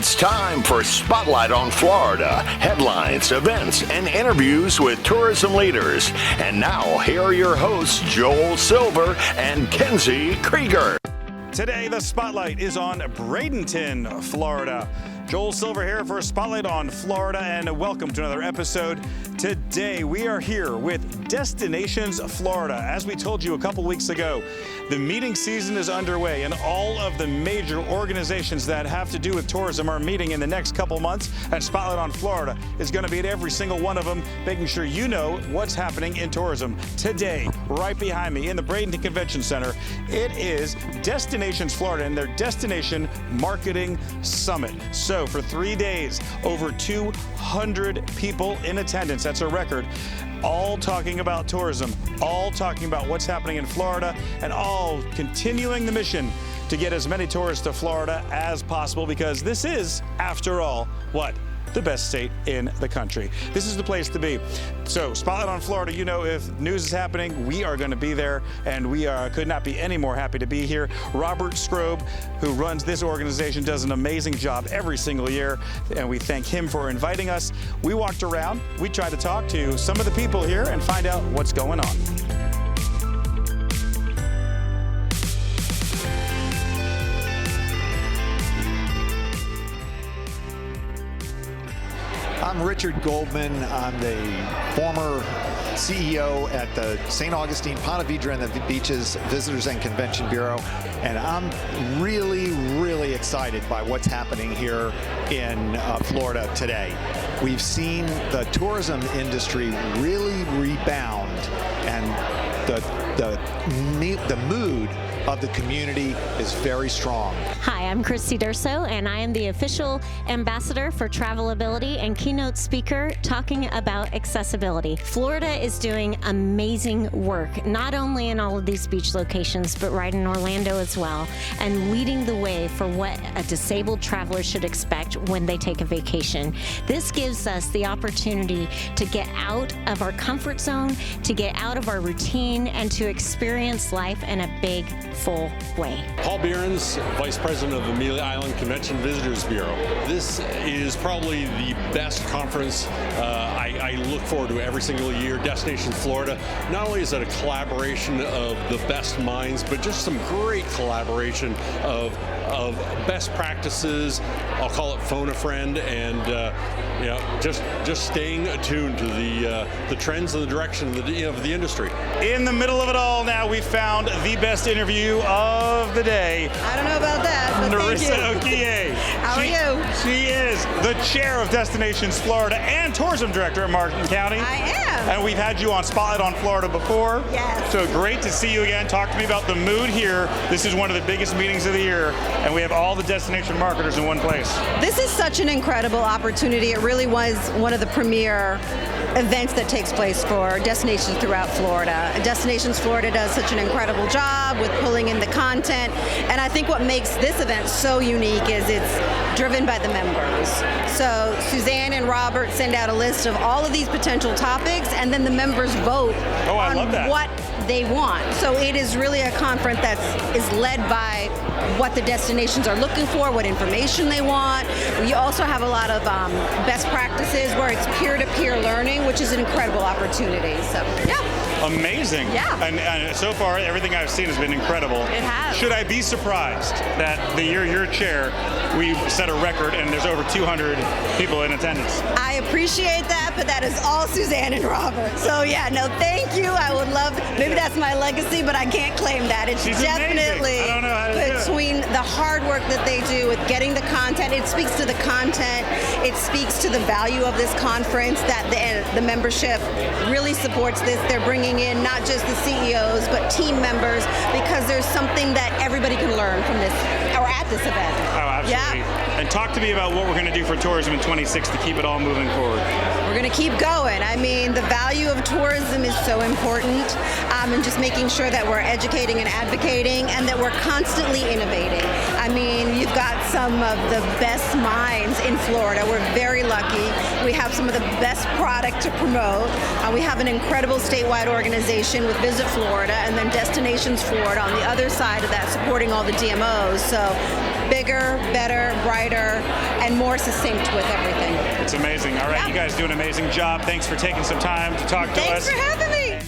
It's time for Spotlight on Florida. Headlines, events, and interviews with tourism leaders. And now, here are your hosts, Joel Silver and Kenzie Krieger. Today, the Spotlight is on Bradenton, Florida. Joel Silver here for Spotlight on Florida, and welcome to another episode. Today, we are here with Destinations Florida. As we told you a couple weeks ago, the meeting season is underway, and all of the major organizations that have to do with tourism are meeting in the next couple months, and Spotlight on Florida is going to be at every single one of them, making sure you know what's happening in tourism. Today, right behind me in the Bradenton Convention Center, it is Destinations Florida and their Destination Marketing Summit. So for 3 days, over 200 people in attendance. That's a record. All talking about tourism, all talking about what's happening in Florida, and all continuing the mission to get as many tourists to Florida as possible, because this is, after all, what? The best state in the country. This is the place to be. So Spotlight on Florida, you know, if news is happening, we are going to be there, and we could not be any more happy to be here. Robert Scrobe, who runs this organization, does an amazing job every single year, and we thank him for inviting us. We walked around, we tried to talk to some of the people here and find out what's going on. I'm Richard Goldman. I'm the former CEO at the St. Augustine, Ponte Vedra and the Beaches Visitors and Convention Bureau, and I'm really excited by what's happening here in Florida today. We've seen the tourism industry really rebound, and the mood of the community is very strong. Hi, I'm Christy Durso, and I am the official ambassador for Travelability and keynote speaker talking about accessibility. Florida is doing amazing work, not only in all of these beach locations, but right in Orlando as well, and leading the way for what a disabled traveler should expect when they take a vacation. This gives us the opportunity to get out of our comfort zone, to get out of our routine, and to experience life in a big, full way. Paul Behrens, Vice President of Amelia Island Convention Visitors Bureau. This is probably the best conference I look forward to every single year. Destinations Florida. Not only is it a collaboration of the best minds, but just some great collaboration of best practices. I'll call it phone a friend, and just staying attuned to the trends and the direction of the industry. In the middle of it all now, we found the best interview of the day. I don't know about that, but Narissa Okiye. How are you? She is the chair of Destinations Florida and tourism director at Martin County. I am. And we've had you on Spotlight on Florida before. Yes. So great to see you again. Talk to me about the mood here. This is one of the biggest meetings of the year, and we have all the destination marketers in one place. This is such an incredible opportunity. It really was one of the premier events that takes place for destinations throughout Florida. Destinations Florida does such an incredible job with pulling in the content, and I think what makes this event so unique is it's driven by the members. So Suzanne and Robert send out a list of all of these potential topics, and then the members vote on what they want. So it is really a conference that is led by what the destinations are looking for, what information they want. We also have a lot of best practices where it's peer-to-peer learning, which is an incredible opportunity. So, yeah. Amazing. Yeah. And so far, everything I've seen has been incredible. It has. Should I be surprised that the year you're chair, we set a record and there's over 200 people in attendance? I appreciate that, but that is all Suzanne and Robert. So yeah, no, thank you. I would love, maybe that's my legacy, but I can't claim that. It's definitely I don't know how to do it. between the hard work that they do with getting the content. It speaks to the content. It speaks to the value of this conference, that the membership really supports this. They're bringing in not just the CEOs, but team members, because there's something that everybody can learn from this, or at this event. Oh, absolutely. Yeah. And talk to me about what we're going to do for tourism in 26 to keep it all moving forward. We're going to keep going. I mean, the value of tourism is so important, and just making sure that we're educating and advocating, and that we're constantly innovating. I mean, you've got some of the best minds in Florida. We're very lucky. We have some of the best product to promote. We have an incredible statewide organization with Visit Florida, and then Destinations Florida on the other side of that, supporting all the DMOs. So bigger, better, brighter, and more succinct with everything. It's amazing. All right, Yeah. you guys do an amazing job. Thanks for taking some time to talk to Thanks us. for having me.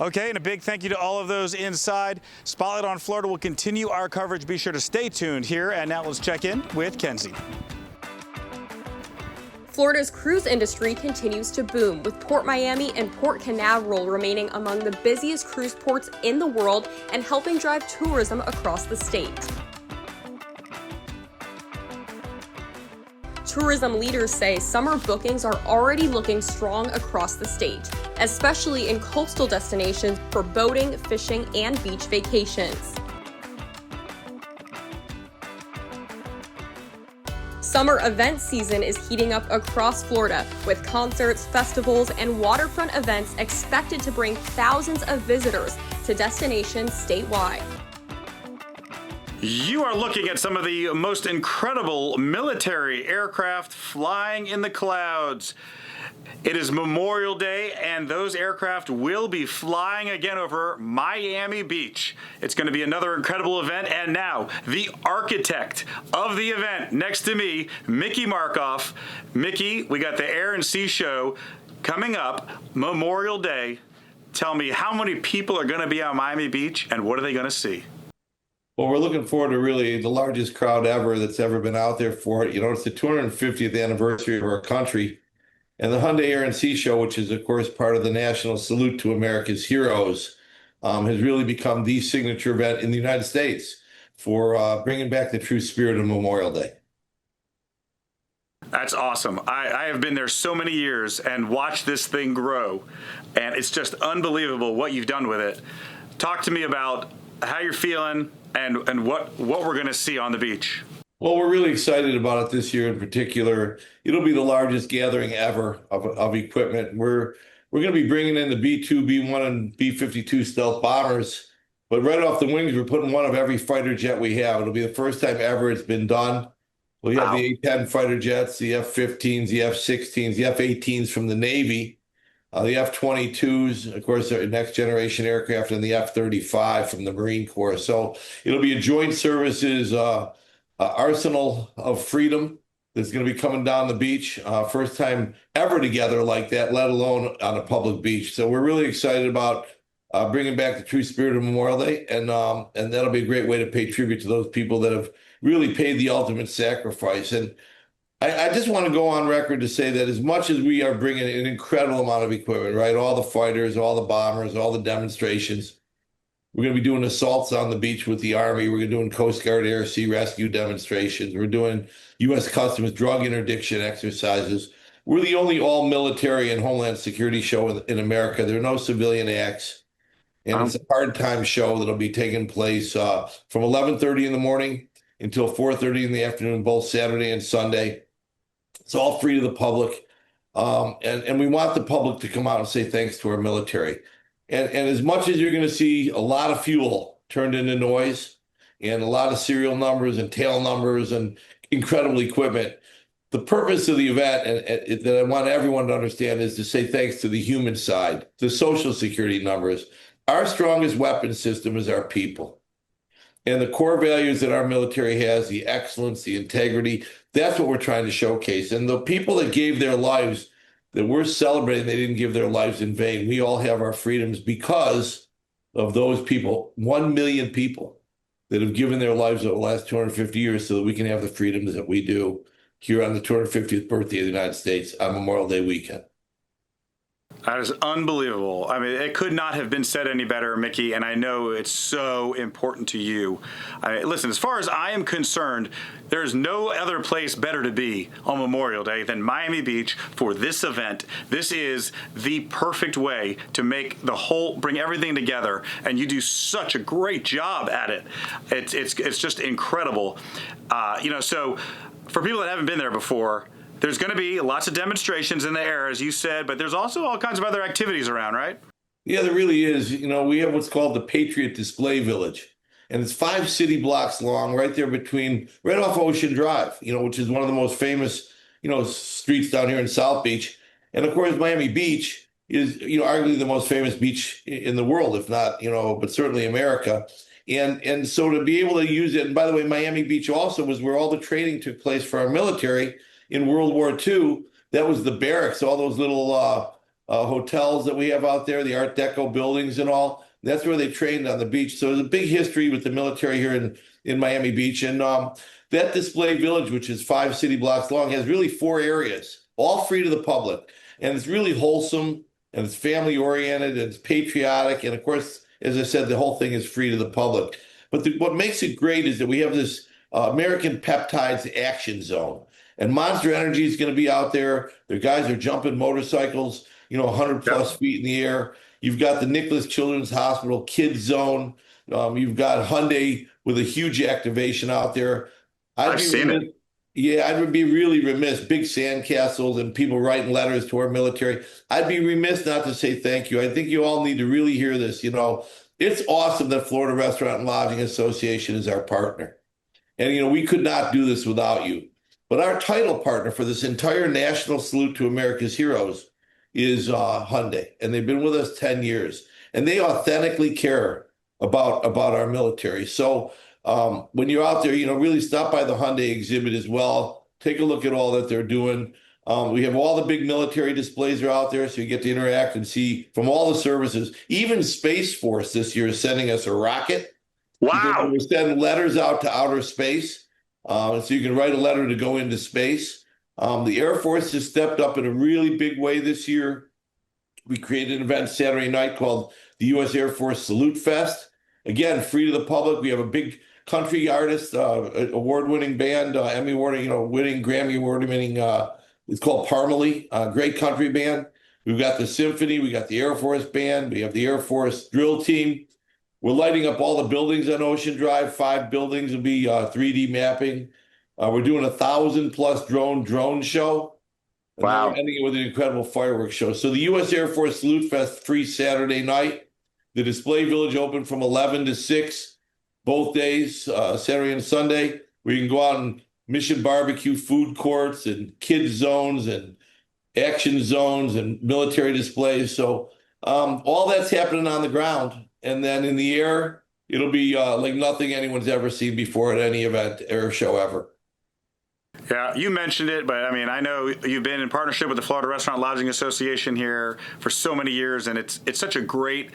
Okay, and a big thank you to all of those inside. Spotlight on Florida will continue our coverage. Be sure to stay tuned here. And now let's check in with Kenzie. Florida's cruise industry continues to boom, with Port Miami and Port Canaveral remaining among the busiest cruise ports in the world and helping drive tourism across the state. Tourism leaders say summer bookings are already looking strong across the state, especially in coastal destinations for boating, fishing, and beach vacations. Summer event season is heating up across Florida, with concerts, festivals, and waterfront events expected to bring thousands of visitors to destinations statewide. You are looking at some of the most incredible military aircraft flying in the clouds. It is Memorial Day, and those aircraft will be flying again over Miami Beach. It's going to be another incredible event, and now the architect of the event next to me, Mickey Markoff. Mickey, we got the Air and Sea Show coming up, Memorial Day. Tell me, how many people are going to be on Miami Beach, and what are they going to see? Well, we're looking forward to really the largest crowd ever that's ever been out there for it. You know, it's the 250th anniversary of our country. And the Hyundai Air and Sea Show, which is, of course, part of the National Salute to America's Heroes, has really become the signature event in the United States for bringing back the true spirit of Memorial Day. That's awesome. I have been there so many years and watched this thing grow, and it's just unbelievable what you've done with it. Talk to me about how you're feeling and what we're going to see on the beach. Well, we're really excited about it this year in particular. It'll be the largest gathering ever of equipment. We're going to be bringing in the B-2, B-1, and B-52 stealth bombers. But right off the wings, we're putting one of every fighter jet we have. It'll be the first time ever it's been done. We have the A-10 fighter jets, the F-15s, the F-16s, the F-18s from the Navy, the F-22s, of course, our next generation aircraft, and the F-35 from the Marine Corps. So it'll be a joint services arsenal of freedom that's going to be coming down the beach. First time ever together like that, let alone on a public beach. So we're really excited about bringing back the true spirit of Memorial Day, and that'll be a great way to pay tribute to those people that have really paid the ultimate sacrifice. And I just want to go on record to say that as much as we are bringing an incredible amount of equipment, right, all the fighters, all the bombers, all the demonstrations, we're going to be doing assaults on the beach with the Army. We're going to be doing Coast Guard air sea rescue demonstrations. We're doing U.S. Customs drug interdiction exercises. We're the only all-military and Homeland Security show in America. There are no civilian acts. And it's a hard time show that'll be taking place from 11:30 in the morning until 4:30 in the afternoon, both Saturday and Sunday. It's all free to the public. And we want the public to come out and say thanks to our military. And as much as you're going to see a lot of fuel turned into noise and a lot of serial numbers and tail numbers and incredible equipment, the purpose of the event and that I want everyone to understand is to say thanks to the human side, the Social Security numbers. Our strongest weapon system is our people. And the core values that our military has, the excellence, the integrity, that's what we're trying to showcase. And the people that gave their lives, that we're celebrating, they didn't give their lives in vain. We all have our freedoms because of those people, 1 million people that have given their lives over the last 250 years so that we can have the freedoms that we do here on the 250th birthday of the United States on Memorial Day weekend. That is unbelievable. I mean, it could not have been said any better, Mickey, and I know it's so important to you. Listen, as far as I am concerned, there's no other place better to be on Memorial Day than Miami Beach for this event. This is the perfect way to bring everything together, and you do such a great job at it. It's just incredible. So for people that haven't been there before, there's going to be lots of demonstrations in the air, as you said, but there's also all kinds of other activities around, right? Yeah, there really is. We have what's called the Patriot Display Village, and it's 5 city blocks long, right there right off Ocean Drive, which is one of the most famous, streets down here in South Beach. And of course, Miami Beach is, arguably the most famous beach in the world, if not, but certainly America. And so to be able to use it, and by the way, Miami Beach also was where all the training took place for our military in World War II. That was the barracks, all those little hotels that we have out there, the Art Deco buildings and all. That's where they trained on the beach. So there's a big history with the military here in Miami Beach. And that display village, which is 5 city blocks long, has really 4 areas, all free to the public. And it's really wholesome, and it's family oriented, and it's patriotic. And of course, as I said, the whole thing is free to the public. But what makes it great is that we have this American Peptides Action Zone. And Monster Energy is going to be out there. Their guys are jumping motorcycles, 100 plus feet in the air. You've got the Nicholas Children's Hospital Kids Zone. You've got Hyundai with a huge activation out there. I've seen it. Yeah, I would be really remiss. Big sandcastles and people writing letters to our military. I'd be remiss not to say thank you. I think you all need to really hear this. It's awesome that Florida Restaurant and Lodging Association is our partner. And, we could not do this without you. But our title partner for this entire National Salute to America's Heroes is Hyundai. And they've been with us 10 years. And they authentically care about our military. So when you're out there, really stop by the Hyundai exhibit as well. Take a look at all that they're doing. We have all the big military displays are out there, so you get to interact and see from all the services. Even Space Force this year is sending us a rocket. Wow. We're sending letters out to outer space, so you can write a letter to go into space. The Air Force has stepped up in a really big way this year. We created an event Saturday night called the U.S. Air Force Salute Fest. Again, free to the public. We have a big country artist, award-winning band, Emmy award-winning, Grammy award-winning. It's called Parmalee, great country band. We've got the symphony. We got the Air Force band. We have the Air Force drill team. We're lighting up all the buildings on Ocean Drive. 5 buildings will be 3D mapping. We're doing 1,000+ drone show. And wow. We're ending it with an incredible fireworks show. So the U.S. Air Force Salute Fest, free Saturday night. The display village open from 11 to 6, both days, Saturday and Sunday, where you can go out and Mission Barbecue food courts and kids zones and action zones and military displays. So all that's happening on the ground. And then in the air, it'll be like nothing anyone's ever seen before at any event, air show ever. Yeah, you mentioned it, but I know you've been in partnership with the Florida Restaurant Lodging Association here for so many years, and it's such a great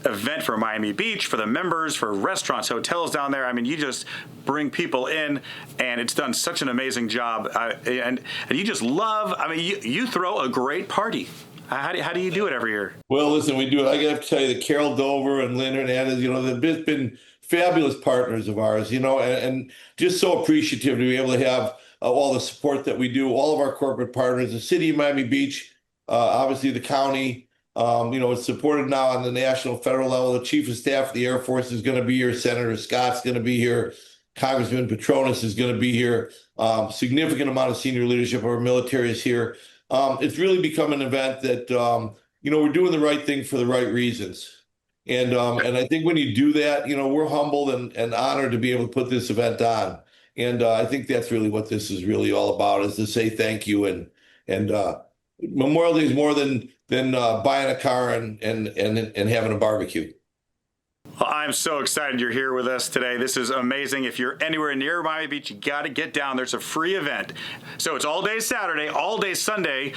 event for Miami Beach, for the members, for restaurants, hotels down there. You just bring people in, and it's done such an amazing job. And you just love, you throw a great party. How do you do it every year? Well, listen, we do it. I got to tell you that Carol Dover and Lynn Hernandez, they've been fabulous partners of ours, and just so appreciative to be able to have all the support that we do, all of our corporate partners, the city of Miami Beach, obviously the county, it's supported now on the national, federal level. The chief of staff of the Air Force is going to be here. Senator Scott's going to be here. Congressman Petronas is going to be here. Significant amount of senior leadership of our military is here. It's really become an event that, we're doing the right thing for the right reasons. And I think when you do that, we're humbled and honored to be able to put this event on. And I think that's really what this is really all about, is to say thank you. And Memorial Day is more than buying a car and having a barbecue. Well, I'm so excited you're here with us today. This is amazing. If you're anywhere near Miami Beach, you got to get down. There's a free event. So it's all day Saturday, all day Sunday.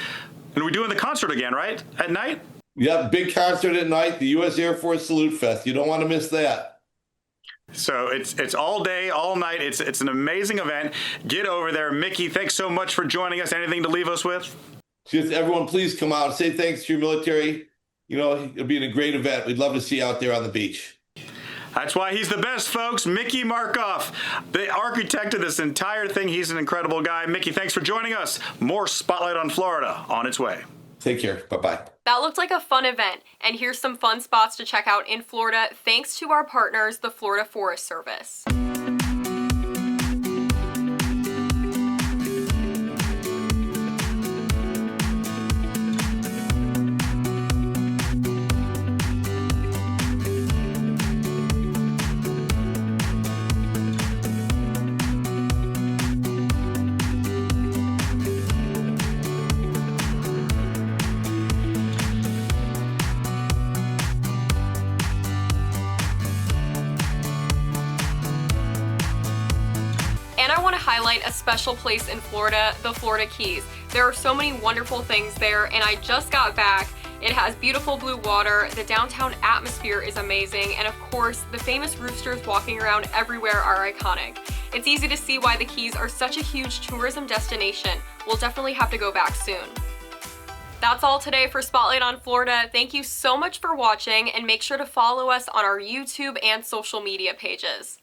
And we're doing the concert again, right? At night? Yeah, big concert at night, the U.S. Air Force Salute Fest. You don't want to miss that. So it's all day, all night. It's an amazing event. Get over there. Mickey, thanks so much for joining us. Anything to leave us with? Just everyone, please come out and say thanks to your military. It'll be a great event. We'd love to see you out there on the beach. That's why he's the best, folks. Mickey Markoff, the architect of this entire thing. He's an incredible guy. Mickey, thanks for joining us. More Spotlight on Florida on its way. Take care. Bye-bye. That looked like a fun event, and here's some fun spots to check out in Florida thanks to our partners, the Florida Forest Service. And I want to highlight a special place in Florida, the Florida Keys. There are so many wonderful things there, and I just got back. It has beautiful blue water, the downtown atmosphere is amazing, and of course, the famous roosters walking around everywhere are iconic. It's easy to see why the Keys are such a huge tourism destination. We'll definitely have to go back soon. That's all today for Spotlight on Florida. Thank you so much for watching, and make sure to follow us on our YouTube and social media pages.